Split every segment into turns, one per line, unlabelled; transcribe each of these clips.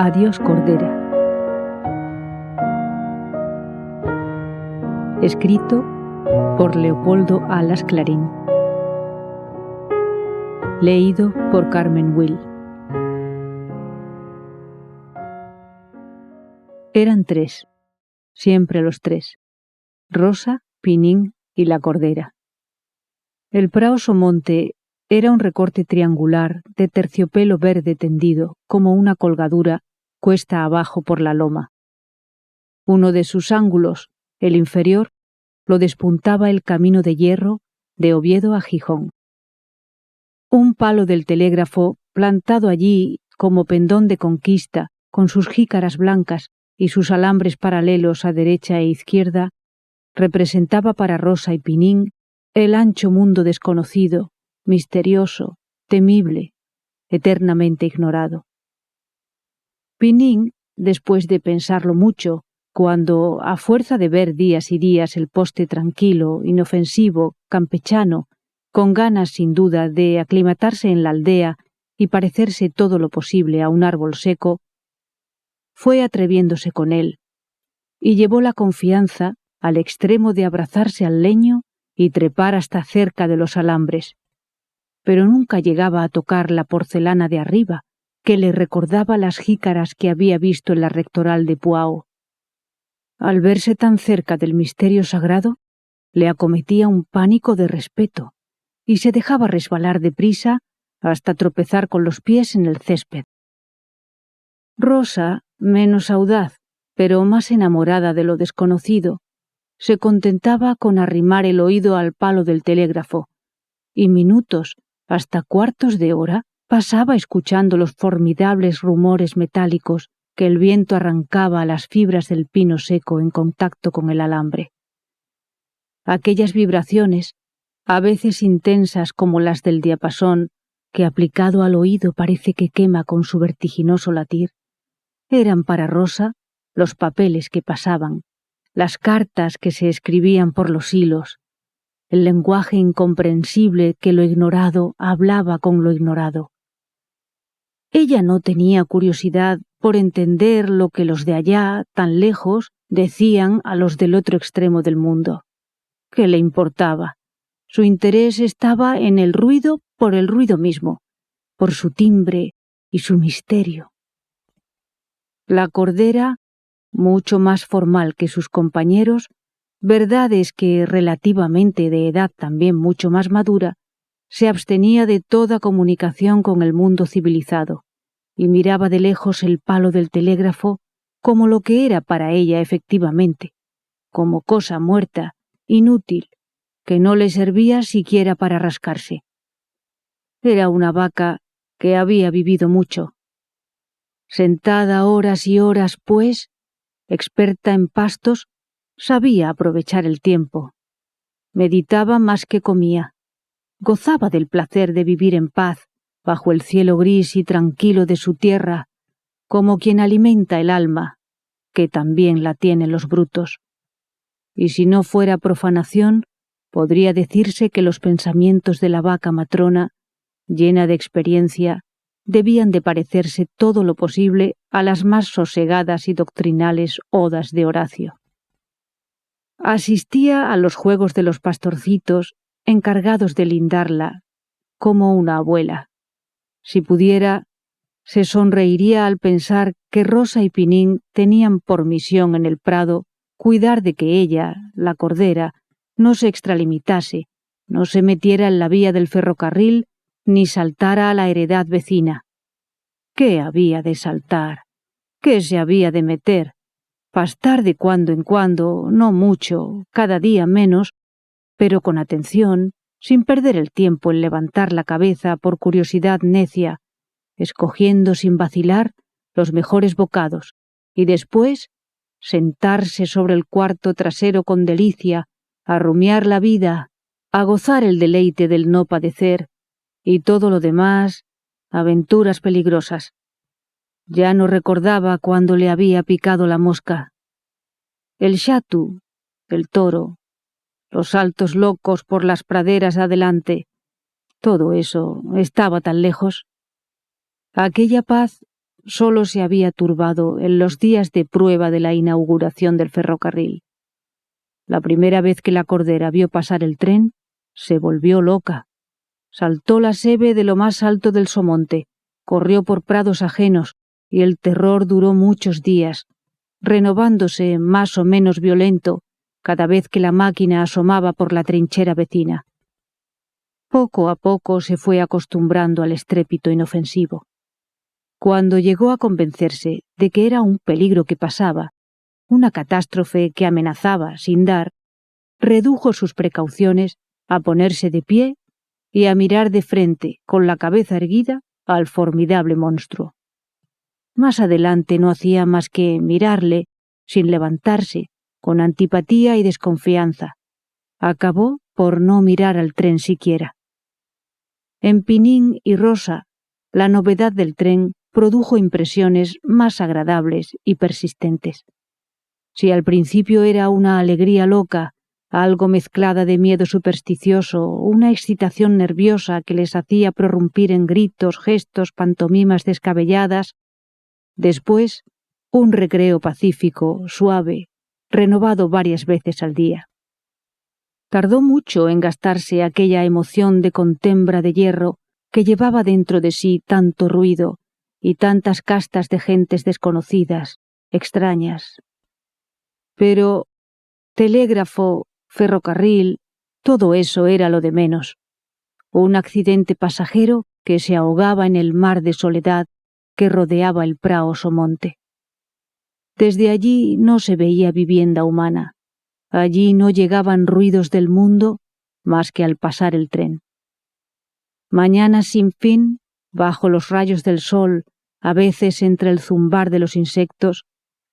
Adiós, Cordera. Escrito por Leopoldo Alas Clarín. Leído por Carmen Will. Eran tres, siempre los tres: Rosa, Pinín y la Cordera. El prao Somonte era un recorte triangular de terciopelo verde tendido como una colgadura cuesta abajo por la loma. Uno de sus ángulos, el inferior, lo despuntaba el camino de hierro de Oviedo a Gijón. Un palo del telégrafo, plantado allí como pendón de conquista, con sus jícaras blancas y sus alambres paralelos a derecha e izquierda, representaba para Rosa y Pinín el ancho mundo desconocido, misterioso, temible, eternamente ignorado. Pinín, después de pensarlo mucho, cuando, a fuerza de ver días y días el poste tranquilo, inofensivo, campechano, con ganas sin duda de aclimatarse en la aldea y parecerse todo lo posible a un árbol seco, fue atreviéndose con él, y llevó la confianza al extremo de abrazarse al leño y trepar hasta cerca de los alambres, pero nunca llegaba a tocar la porcelana de arriba, que le recordaba las jícaras que había visto en la rectoral de Puao. Al verse tan cerca del misterio sagrado, le acometía un pánico de respeto, y se dejaba resbalar deprisa hasta tropezar con los pies en el césped. Rosa, menos audaz, pero más enamorada de lo desconocido, se contentaba con arrimar el oído al palo del telégrafo, y minutos, hasta cuartos de hora, pasaba escuchando los formidables rumores metálicos que el viento arrancaba a las fibras del pino seco en contacto con el alambre. Aquellas vibraciones, a veces intensas como las del diapasón, que aplicado al oído parece que quema con su vertiginoso latir, eran para Rosa los papeles que pasaban, las cartas que se escribían por los hilos, el lenguaje incomprensible que lo ignorado hablaba con lo ignorado. Ella no tenía curiosidad por entender lo que los de allá, tan lejos, decían a los del otro extremo del mundo. ¿Qué le importaba? Su interés estaba en el ruido por el ruido mismo, por su timbre y su misterio. La Cordera, mucho más formal que sus compañeros, verdad es que relativamente de edad también mucho más madura, se abstenía de toda comunicación con el mundo civilizado y miraba de lejos el palo del telégrafo como lo que era para ella efectivamente, como cosa muerta, inútil, que no le servía siquiera para rascarse. Era una vaca que había vivido mucho. Sentada horas y horas, pues, experta en pastos, sabía aprovechar el tiempo. Meditaba más que comía. Gozaba del placer de vivir en paz, bajo el cielo gris y tranquilo de su tierra, como quien alimenta el alma, que también la tienen los brutos. Y si no fuera profanación, podría decirse que los pensamientos de la vaca matrona, llena de experiencia, debían de parecerse todo lo posible a las más sosegadas y doctrinales odas de Horacio. Asistía a los juegos de los pastorcitos, encargados de lindarla, como una abuela. Si pudiera, se sonreiría al pensar que Rosa y Pinín tenían por misión en el prado cuidar de que ella, la Cordera, no se extralimitase, no se metiera en la vía del ferrocarril, ni saltara a la heredad vecina. ¿Qué había de saltar? ¿Qué se había de meter? Pastar de cuando en cuando, no mucho, cada día menos, pero con atención, sin perder el tiempo en levantar la cabeza por curiosidad necia, escogiendo sin vacilar los mejores bocados, y después sentarse sobre el cuarto trasero con delicia, a rumiar la vida, a gozar el deleite del no padecer, y todo lo demás, aventuras peligrosas. Ya no recordaba cuándo le había picado la mosca. El xatu, el toro, los saltos locos por las praderas adelante, todo eso estaba tan lejos. Aquella paz solo se había turbado en los días de prueba de la inauguración del ferrocarril. La primera vez que la Cordera vio pasar el tren, se volvió loca. Saltó la sebe de lo más alto del Somonte, corrió por prados ajenos, y el terror duró muchos días, renovándose más o menos violento cada vez que la máquina asomaba por la trinchera vecina. Poco a poco se fue acostumbrando al estrépito inofensivo. Cuando llegó a convencerse de que era un peligro que pasaba, una catástrofe que amenazaba sin dar, redujo sus precauciones a ponerse de pie y a mirar de frente, con la cabeza erguida, al formidable monstruo. Más adelante no hacía más que mirarle, sin levantarse, con antipatía y desconfianza. Acabó por no mirar al tren siquiera. En Pinín y Rosa, la novedad del tren produjo impresiones más agradables y persistentes. Si al principio era una alegría loca, algo mezclada de miedo supersticioso, una excitación nerviosa que les hacía prorrumpir en gritos, gestos, pantomimas descabelladas, después un recreo pacífico, suave, renovado varias veces al día. Tardó mucho en gastarse aquella emoción de contembra de hierro que llevaba dentro de sí tanto ruido y tantas castas de gentes desconocidas, extrañas. Pero telégrafo, ferrocarril, todo eso era lo de menos. Un accidente pasajero que se ahogaba en el mar de soledad que rodeaba el prao Somonte. Desde allí no se veía vivienda humana. Allí no llegaban ruidos del mundo más que al pasar el tren. Mañanas sin fin, bajo los rayos del sol, a veces entre el zumbar de los insectos,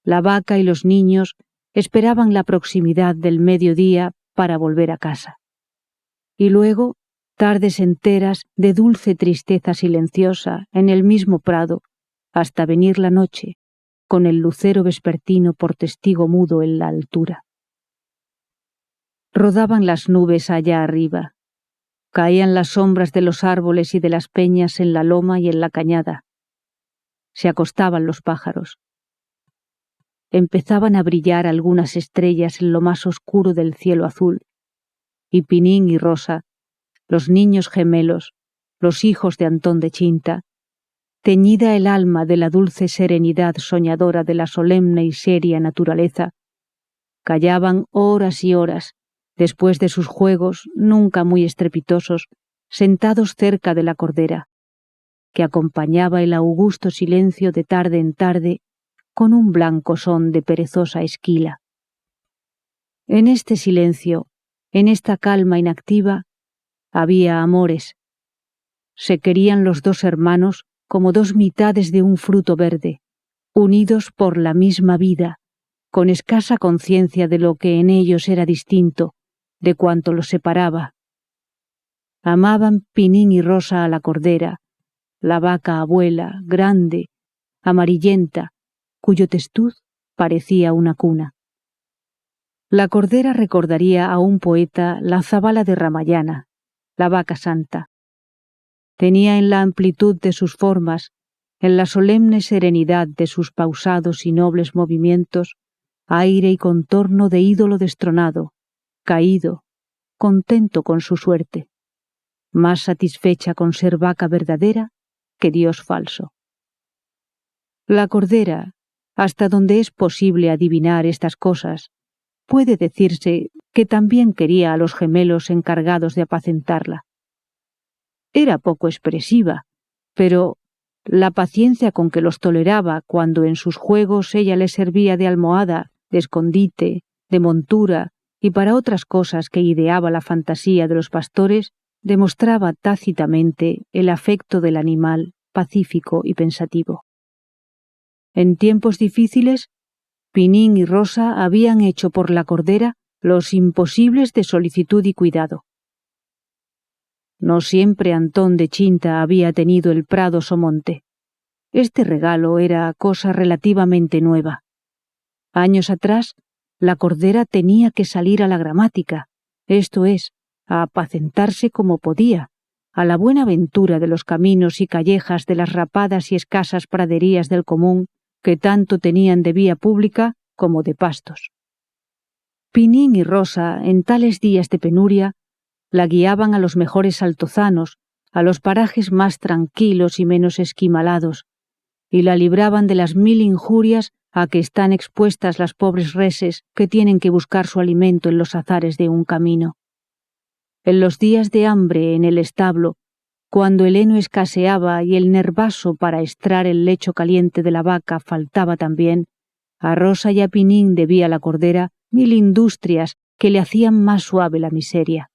la vaca y los niños esperaban la proximidad del mediodía para volver a casa. Y luego, tardes enteras de dulce tristeza silenciosa en el mismo prado, hasta venir la noche, con el lucero vespertino por testigo mudo en la altura. Rodaban las nubes allá arriba. Caían las sombras de los árboles y de las peñas en la loma y en la cañada. Se acostaban los pájaros. Empezaban a brillar algunas estrellas en lo más oscuro del cielo azul, y Pinín y Rosa, los niños gemelos, los hijos de Antón de Chinta, teñida el alma de la dulce serenidad soñadora de la solemne y seria naturaleza, callaban horas y horas, después de sus juegos nunca muy estrepitosos, sentados cerca de la Cordera, que acompañaba el augusto silencio de tarde en tarde con un blanco son de perezosa esquila. En este silencio, en esta calma inactiva, había amores. Se querían los dos hermanos como dos mitades de un fruto verde, unidos por la misma vida, con escasa conciencia de lo que en ellos era distinto, de cuanto los separaba. Amaban Pinín y Rosa a la Cordera, la vaca abuela, grande, amarillenta, cuyo testuz parecía una cuna. La Cordera recordaría a un poeta la zabala de Ramayana, la vaca santa. Tenía en la amplitud de sus formas, en la solemne serenidad de sus pausados y nobles movimientos, aire y contorno de ídolo destronado, caído, contento con su suerte, más satisfecha con ser vaca verdadera que Dios falso. La Cordera, hasta donde es posible adivinar estas cosas, puede decirse que también quería a los gemelos encargados de apacentarla. Era poco expresiva, pero la paciencia con que los toleraba cuando en sus juegos ella les servía de almohada, de escondite, de montura y para otras cosas que ideaba la fantasía de los pastores, demostraba tácitamente el afecto del animal pacífico y pensativo. En tiempos difíciles, Pinín y Rosa habían hecho por la Cordera los imposibles de solicitud y cuidado. No siempre Antón de Chinta había tenido el prado Somonte. Este regalo era cosa relativamente nueva. Años atrás, la Cordera tenía que salir a la gramática, esto es, a apacentarse como podía, a la buena ventura de los caminos y callejas de las rapadas y escasas praderías del común, que tanto tenían de vía pública como de pastos. Pinín y Rosa, en tales días de penuria, la guiaban a los mejores altozanos, a los parajes más tranquilos y menos esquimalados, y la libraban de las 1000 injurias a que están expuestas las pobres reses que tienen que buscar su alimento en los azares de un camino. En los días de hambre en el establo, cuando el heno escaseaba y el nervaso para estrar el lecho caliente de la vaca faltaba también, a Rosa y a Pinín debía la cordera 1000 industrias que le hacían más suave la miseria.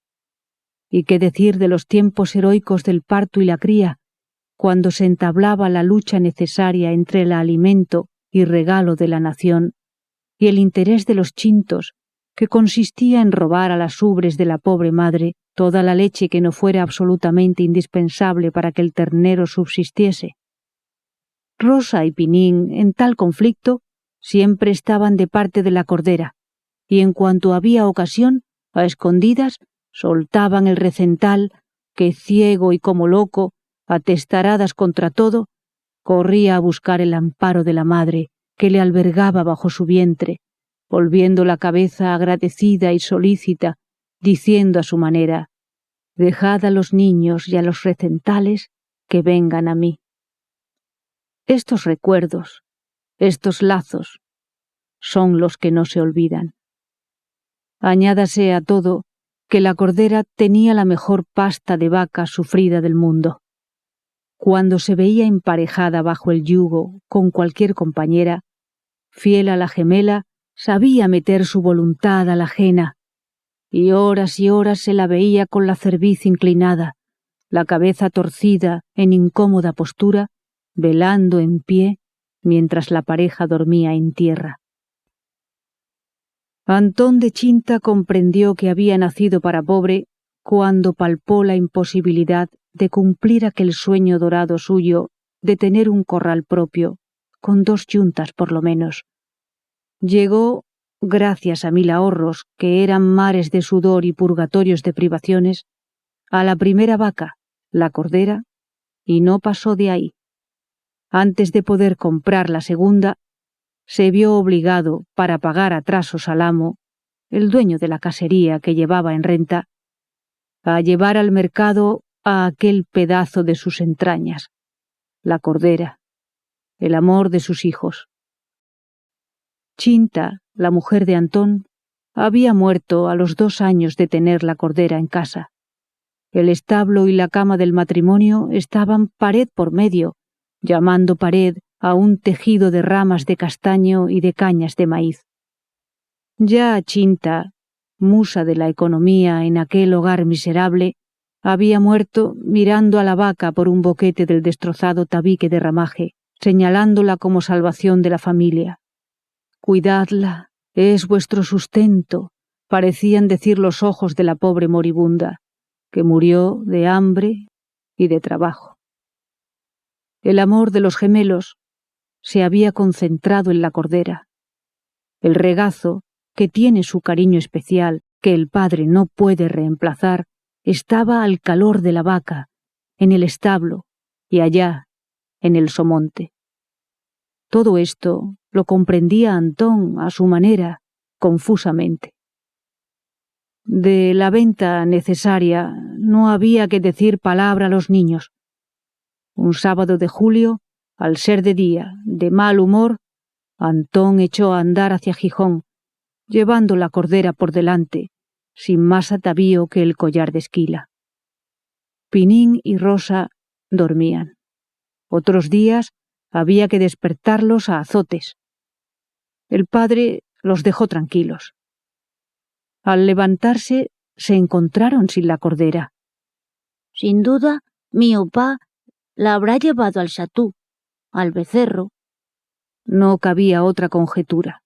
¿Y qué decir de los tiempos heroicos del parto y la cría, cuando se entablaba la lucha necesaria entre el alimento y regalo de la nación, y el interés de los chintos, que consistía en robar a las ubres de la pobre madre toda la leche que no fuera absolutamente indispensable para que el ternero subsistiese? Rosa y Pinín, en tal conflicto, siempre estaban de parte de la cordera, y en cuanto había ocasión, a escondidas, soltaban el recental que, ciego y como loco, atestaradas contra todo, corría a buscar el amparo de la madre que le albergaba bajo su vientre, volviendo la cabeza agradecida y solícita, diciendo a su manera: «Dejad a los niños y a los recentales que vengan a mí». Estos recuerdos, estos lazos, son los que no se olvidan. Añádase a todo que la cordera tenía la mejor pasta de vaca sufrida del mundo. Cuando se veía emparejada bajo el yugo con cualquier compañera, fiel a la gemela, sabía meter su voluntad a la ajena, y horas se la veía con la cerviz inclinada, la cabeza torcida en incómoda postura, velando en pie mientras la pareja dormía en tierra. Antón de Chinta comprendió que había nacido para pobre cuando palpó la imposibilidad de cumplir aquel sueño dorado suyo de tener un corral propio, con 2 yuntas por lo menos. Llegó, gracias a 1000 ahorros, que eran mares de sudor y purgatorios de privaciones, a la primera vaca, la cordera, y no pasó de ahí. Antes de poder comprar la segunda, se vio obligado, para pagar atrasos al amo, el dueño de la casería que llevaba en renta, a llevar al mercado a aquel pedazo de sus entrañas, la cordera, el amor de sus hijos. Chinta, la mujer de Antón, había muerto a los 2 años de tener la cordera en casa. El establo y la cama del matrimonio estaban pared por medio, llamando pared a un tejido de ramas de castaño y de cañas de maíz. Ya Chinta, musa de la economía en aquel hogar miserable, había muerto mirando a la vaca por un boquete del destrozado tabique de ramaje, señalándola como salvación de la familia. «Cuidadla, es vuestro sustento», parecían decir los ojos de la pobre moribunda, que murió de hambre y de trabajo. El amor de los gemelos se había concentrado en la cordera. El regazo, que tiene su cariño especial, que el padre no puede reemplazar, estaba al calor de la vaca, en el establo y allá, en el somonte. Todo esto lo comprendía Antón a su manera, confusamente. De la venta necesaria no había que decir palabra a los niños. Un sábado de julio, al ser de día, de mal humor, Antón echó a andar hacia Gijón, llevando la cordera por delante, sin más atavío que el collar de esquila. Pinín y Rosa dormían. Otros días había que despertarlos a azotes. El padre los dejó tranquilos. Al levantarse, se encontraron sin la cordera.
«Sin duda, mi opá la habrá llevado al satú, al becerro».
No cabía otra conjetura.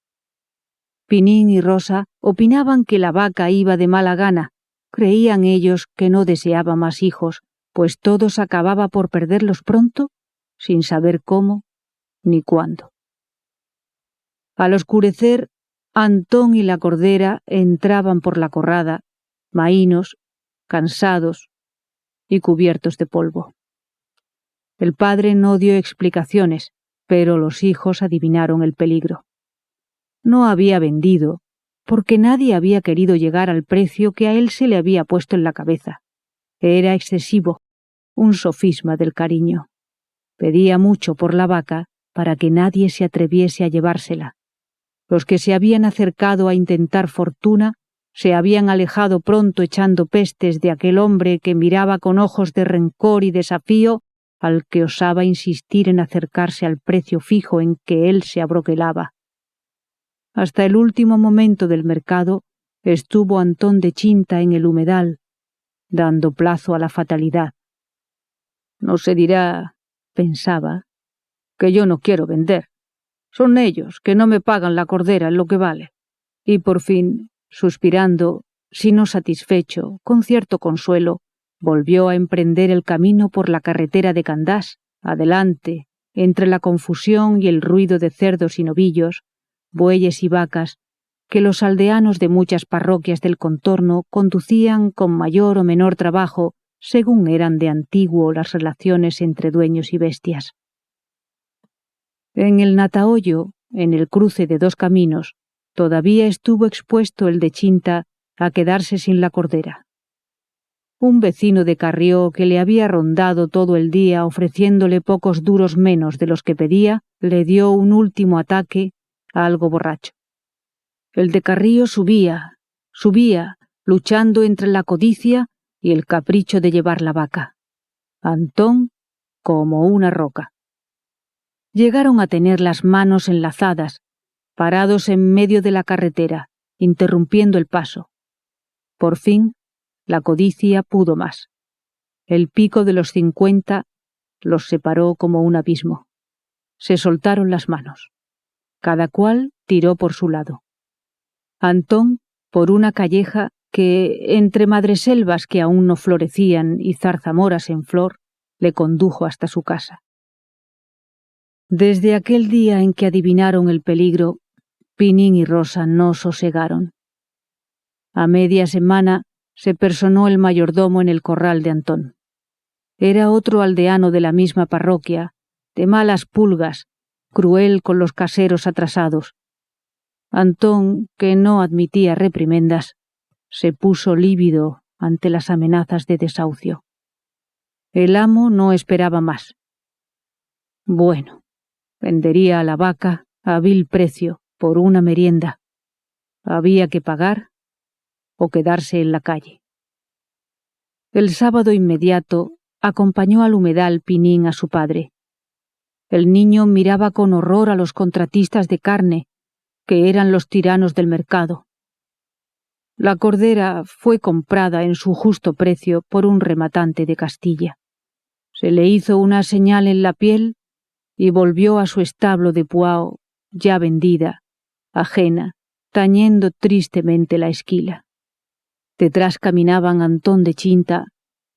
Pinín y Rosa opinaban que la vaca iba de mala gana. Creían ellos que no deseaba más hijos, pues todos acababa por perderlos pronto, sin saber cómo ni cuándo. Al oscurecer, Antón y la cordera entraban por la corrada, mahinos, cansados, y cubiertos de polvo. El padre no dio explicaciones, pero los hijos adivinaron el peligro. No había vendido, porque nadie había querido llegar al precio que a él se le había puesto en la cabeza. Era excesivo, un sofisma del cariño. Pedía mucho por la vaca para que nadie se atreviese a llevársela. Los que se habían acercado a intentar fortuna se habían alejado pronto echando pestes de aquel hombre que miraba con ojos de rencor y desafío al que osaba insistir en acercarse al precio fijo en que él se abroquelaba. Hasta el último momento del mercado estuvo Antón de Chinta en el humedal, dando plazo a la fatalidad. No se dirá, pensaba, que yo no quiero vender. Son ellos que no me pagan la cordera en lo que vale. Y por fin, suspirando, si no satisfecho, con cierto consuelo, volvió a emprender el camino por la carretera de Candás, adelante, entre la confusión y el ruido de cerdos y novillos, bueyes y vacas, que los aldeanos de muchas parroquias del contorno conducían con mayor o menor trabajo, según eran de antiguo las relaciones entre dueños y bestias. En el Natahoyo, en el cruce de dos caminos, todavía estuvo expuesto el de Chinta a quedarse sin la cordera. Un vecino de Carrió, que le había rondado todo el día ofreciéndole pocos duros menos de los que pedía, le dio un último ataque, algo borracho. El de Carrió subía, luchando entre la codicia y el capricho de llevar la vaca. Antón como una roca. Llegaron a tener las manos enlazadas, parados en medio de la carretera, interrumpiendo el paso. Por fin, la codicia pudo más. El pico de los 50 los separó como un abismo. Se soltaron las manos. Cada cual tiró por su lado. Antón por una calleja que, entre madreselvas que aún no florecían y zarzamoras en flor, le condujo hasta su casa. Desde aquel día en que adivinaron el peligro, Pinín y Rosa no sosegaron. A media semana se personó el mayordomo en el corral de Antón. Era otro aldeano de la misma parroquia, de malas pulgas, cruel con los caseros atrasados. Antón, que no admitía reprimendas, se puso lívido ante las amenazas de desahucio. El amo no esperaba más. Bueno, vendería a la vaca a vil precio por una merienda. Había que pagar o quedarse en la calle. El sábado inmediato acompañó al humedal Pinín a su padre. El niño miraba con horror a los contratistas de carne, que eran los tiranos del mercado. La cordera fue comprada en su justo precio por un rematante de Castilla. Se le hizo una señal en la piel y volvió a su establo de Puao, ya vendida, ajena, tañendo tristemente la esquila. Detrás caminaban Antón de Chinta,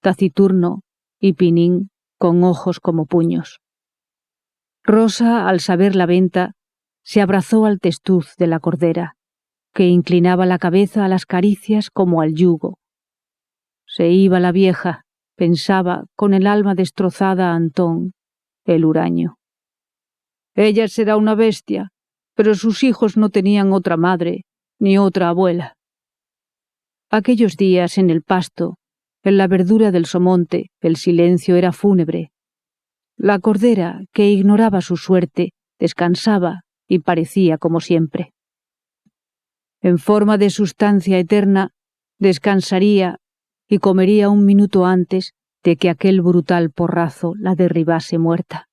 taciturno, y Pinín, con ojos como puños. Rosa, al saber la venta, se abrazó al testuz de la cordera, que inclinaba la cabeza a las caricias como al yugo. Se iba la vieja, pensaba, con el alma destrozada a Antón, el huraño. Ella será una bestia, pero sus hijos no tenían otra madre, ni otra abuela. Aquellos días en el pasto, en la verdura del somonte, el silencio era fúnebre. La cordera, que ignoraba su suerte, descansaba y parecía como siempre. En forma de sustancia eterna, descansaría y comería un minuto antes de que aquel brutal porrazo la derribase muerta.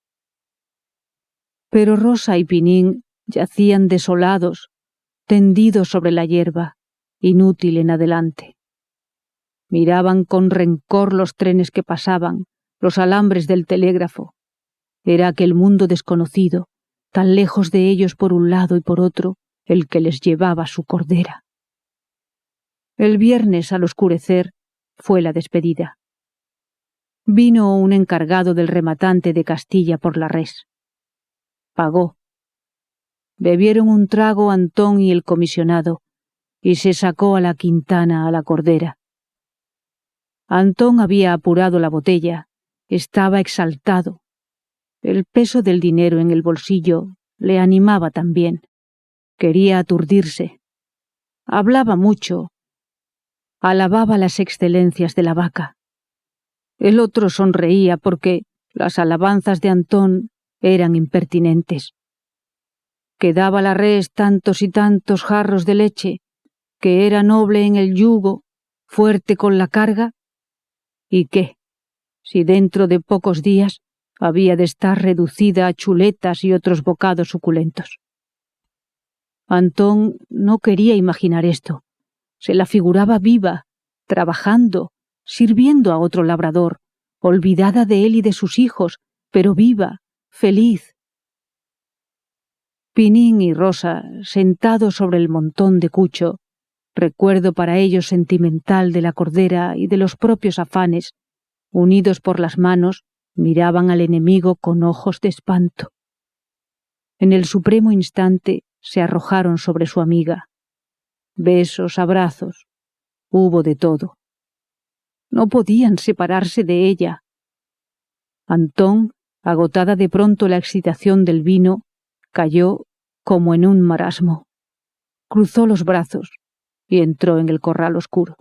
Pero Rosa y Pinín yacían desolados, tendidos sobre la hierba, inútil en adelante. Miraban con rencor los trenes que pasaban, los alambres del telégrafo. Era aquel mundo desconocido, tan lejos de ellos por un lado y por otro, el que les llevaba su cordera. El viernes, al oscurecer, fue la despedida. Vino un encargado del rematante de Castilla por la res. Pagó. Bebieron un trago Antón y el comisionado, y se sacó a la Quintana a la cordera. Antón había apurado la botella. Estaba exaltado. El peso del dinero en el bolsillo le animaba también. Quería aturdirse. Hablaba mucho. Alababa las excelencias de la vaca. El otro sonreía porque las alabanzas de Antón eran impertinentes. Que daba la res tantos y tantos jarros de leche, que era noble en el yugo, fuerte con la carga. ¿Y qué? Si dentro de pocos días había de estar reducida a chuletas y otros bocados suculentos. Antón no quería imaginar esto. Se la figuraba viva, trabajando, sirviendo a otro labrador, olvidada de él y de sus hijos, pero viva, feliz. Pinín y Rosa, sentados sobre el montón de Cucho, recuerdo para ellos sentimental de la cordera y de los propios afanes, unidos por las manos, miraban al enemigo con ojos de espanto. En el supremo instante se arrojaron sobre su amiga. Besos, abrazos, hubo de todo. No podían separarse de ella. Antón, agotada de pronto la excitación del vino, cayó como en un marasmo. Cruzó los brazos y entró en el corral oscuro.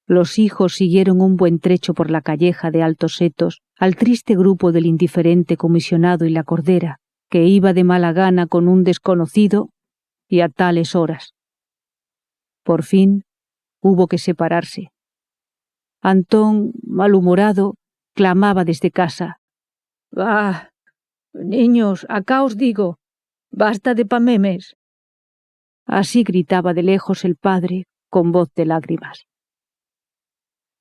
Los hijos siguieron un buen trecho por la calleja de Altos Setos al triste grupo del indiferente comisionado y la cordera, que iba de mala gana con un desconocido y a tales horas. Por fin hubo que separarse. Antón, malhumorado, clamaba desde casa: «¡Ah, niños, acá os digo, basta de pamemes!». Así gritaba de lejos el padre, con voz de lágrimas.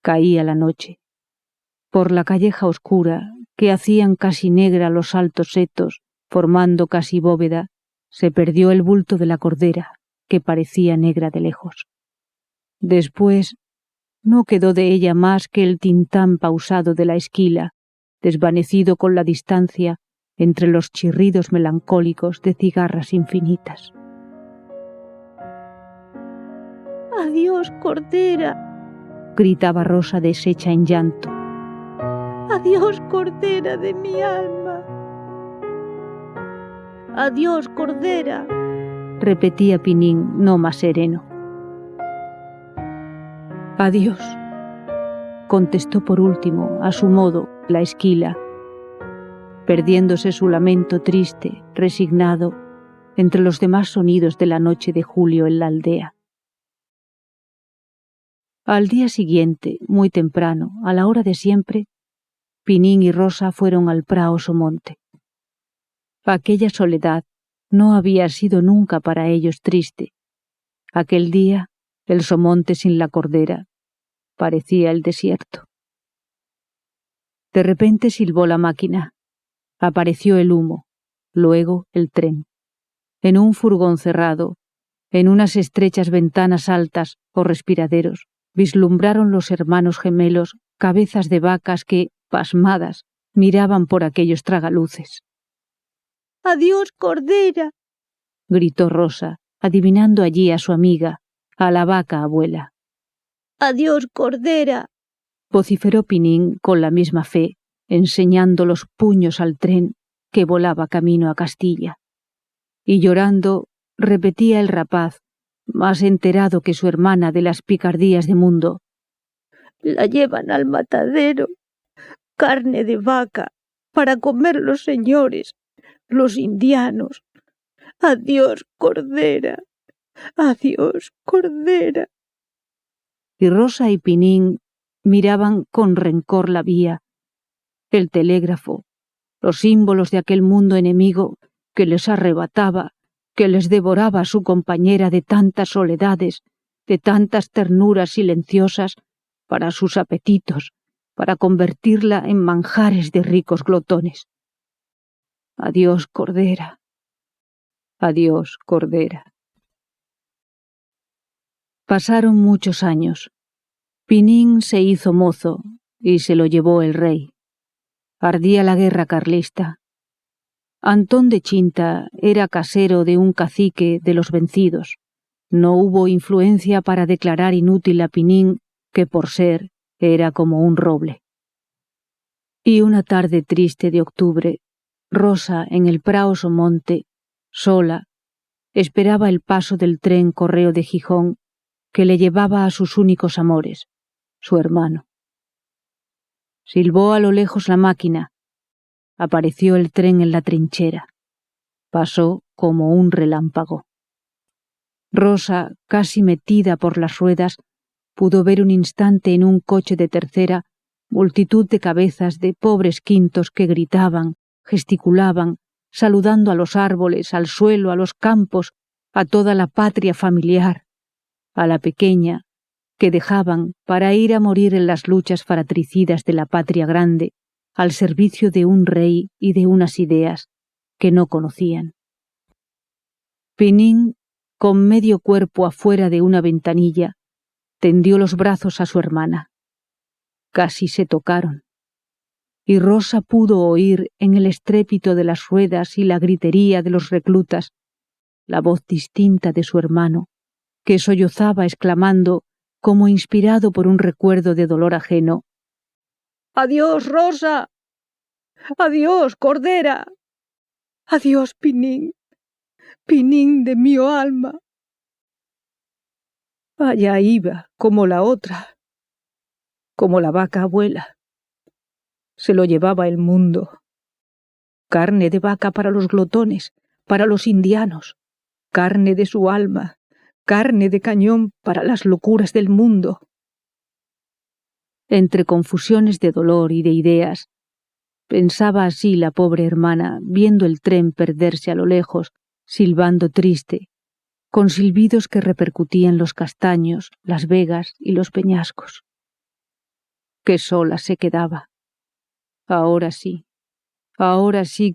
Caía la noche. Por la calleja oscura, que hacían casi negra los Altos Setos, formando casi bóveda, se perdió el bulto de la cordera, que parecía negra de lejos. Después no quedó de ella más que el tintán pausado de la esquila, desvanecido con la distancia entre los chirridos melancólicos de cigarras infinitas.
«Adiós, cordera»,
gritaba Rosa deshecha en llanto.
«Adiós, cordera de mi alma». «Adiós, cordera»,
repetía Pinín, no más sereno. «Adiós», contestó por último, a su modo, la esquila, perdiéndose su lamento triste, resignado, entre los demás sonidos de la noche de julio en la aldea. Al día siguiente, muy temprano, a la hora de siempre, Pinín y Rosa fueron al prao Somonte. Aquella soledad no había sido nunca para ellos triste. Aquel día, el Somonte sin la cordera parecía el desierto. De repente silbó la máquina. Apareció el humo, luego el tren. En un furgón cerrado, en unas estrechas ventanas altas o respiraderos, vislumbraron los hermanos gemelos cabezas de vacas que, pasmadas, miraban por aquellos tragaluces.
«Adiós, cordera»,
gritó Rosa, adivinando allí a su amiga, a la vaca abuela.
«Adiós, cordera»,
vociferó Pinín con la misma fe, enseñando los puños al tren que volaba camino a Castilla. Y llorando, repetía el rapaz, más enterado que su hermana de las picardías de mundo:
«La llevan al matadero, carne de vaca, para comer los señores, los indianos. Adiós, cordera, adiós, cordera».
Y Rosa y Pinín miraban con rencor la vía, el telégrafo, los símbolos de aquel mundo enemigo que les arrebataba, que les devoraba a su compañera de tantas soledades, de tantas ternuras silenciosas, para sus apetitos, para convertirla en manjares de ricos glotones. Adiós, cordera. Adiós, cordera. Pasaron muchos años. Pinín se hizo mozo y se lo llevó el rey. Ardía la guerra carlista. Antón de Chinta era casero de un cacique de los vencidos. No hubo influencia para declarar inútil a Pinín, que por ser, Era como un roble. Y una tarde triste de octubre, Rosa, en el Prao Somonte, sola, esperaba el paso del tren Correo de Gijón que le llevaba a sus únicos amores, su hermano. Silbó a lo lejos la máquina. Apareció el tren en la trinchera. Pasó como un relámpago. Rosa, casi metida por las ruedas, pudo ver un instante en un coche de tercera multitud de cabezas de pobres quintos que gritaban, gesticulaban, saludando a los árboles, al suelo, a los campos, a toda la patria familiar, a la pequeña, que dejaban para ir a morir en las luchas fratricidas de la patria grande, al servicio de un rey y de unas ideas que no conocían. Pinín, con medio cuerpo afuera de una ventanilla, tendió los brazos a su hermana. Casi se tocaron. Y Rosa pudo oír en el estrépito de las ruedas y la gritería de los reclutas la voz distinta de su hermano, que sollozaba exclamando, como inspirado por un recuerdo de dolor ajeno: «¡Adiós, Rosa! ¡Adiós, Cordera! ¡Adiós, Pinín! ¡Pinín de mi alma!». Allá iba, como la otra, como la vaca abuela. Se lo llevaba el mundo. Carne de vaca para los glotones, para los indianos, carne de su alma, carne de cañón para las locuras del mundo. Entre confusiones de dolor y de ideas, pensaba así la pobre hermana, viendo el tren perderse a lo lejos, silbando triste, con silbidos que repercutían los castaños, las vegas y los peñascos. Qué sola se quedaba. Ahora sí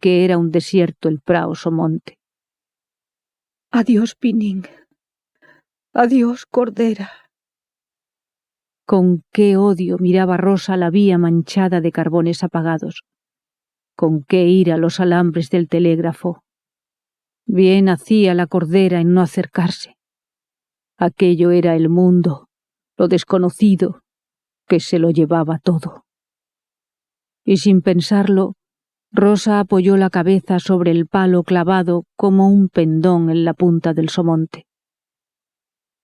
que era un desierto el Prao Somonte. «Adiós, Pinín. Adiós, Cordera». Con qué odio miraba Rosa la vía manchada de carbones apagados. Con qué ira los alambres del telégrafo. Bien hacía la Cordera en no acercarse. Aquello era el mundo, lo desconocido, que se lo llevaba todo. Y sin pensarlo, Rosa apoyó la cabeza sobre el palo clavado como un pendón en la punta del somonte.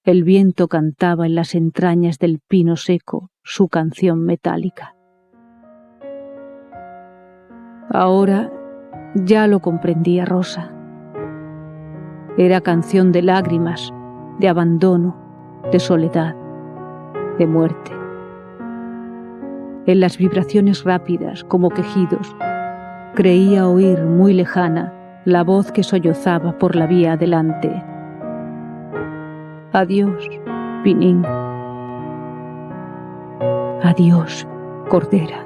El viento cantaba en las entrañas del pino seco su canción metálica. Ahora ya lo comprendía Rosa. Era canción de lágrimas, de abandono, de soledad, de muerte. En las vibraciones rápidas, como quejidos, creía oír muy lejana la voz que sollozaba por la vía adelante: «Adiós, Pinín. Adiós, Cordera».